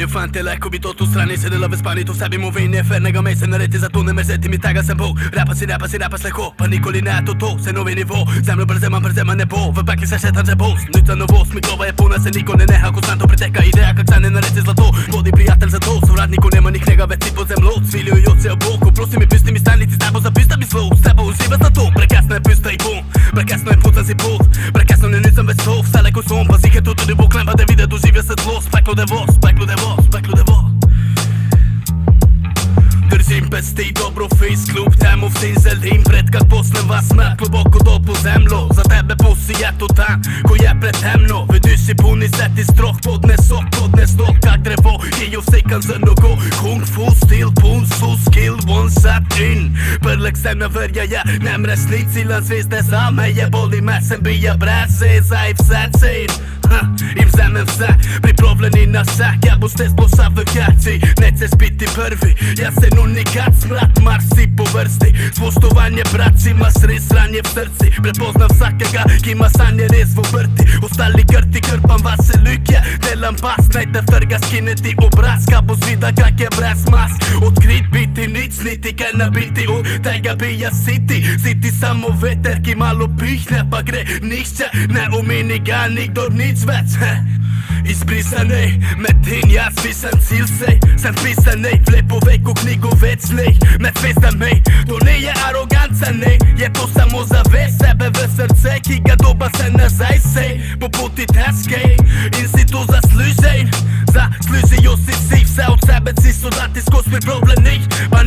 mi infante, leko bi to tu strani sedela v spani, to v sebi mu vin, efernega mesa naredi, zato ne mrzeti mi tega sem bol. Rapa si leho, pa nikoli ne to, se novi nivo, zemljo brzema nebo, v pekli se še tam že bo, nič za novost, mi glava je puna, se nikoli ne neha, konstantno preteka ideja, kak se ne naredi zlato, vodi prijatelj za to, sovradniku nema niknega več si pod zemljo, cviljujo se oboko, prosim mi pisti mi stalnici, s tebo zapista mi zlo, s tebo uživa za to, prekasno je pista i bom, prekasno je pucan si pot, prekasno ne nisem več to, vse leko som, pa zihe to tudi bo klemba, da vide doživja se zlo, speklo devoz. Držim pesti, dobro face, kljub temu vsi želim pred kak posnem vas smrt, globoko dol po zemljo, za tebe pusi je to dan, ko je pretemno, v duši puni seti strah, podnes dol, kak drevo, ki jo vsekan za nogo, kung fu stil, pun su skill, one shot in, prlek sem na verjaje, ne mreš ni cilan zvezde za me, je boli me, sem bija breze, za i vse cin. I vzemem vse, pripravljeni na vse, ja boste sploša v gači, nećeš biti prvi, ja sem unikat, smrat marsi po vrsti, spoštovanje braci, imaš res ranje v srci, prepoznam vsakega, ki ima sanje res v obrti, ostali krti, krpam vaše lukje, delam pas, najte trga skineti obraz, ka bo zvida kak je brez mas, odkrit biti nič, niti kaj nabiti, od tega bija siti, siti samo veter, ki malo pihne, pa gre nišče, ne umeni ga nikdor nič več, izbrisanej, medtem jaz pišem cilj sej, sem pisanej, v lepo veku knjigo več lej, med zvezdami, to ne je aroganca, ne, je to samo zavest sebe v srce, ki ga doba se nazaj sej, po poti težkej, in si to zaslužej, zaslužijo si vse od sebe, si so dati skozi pripravljenih, pa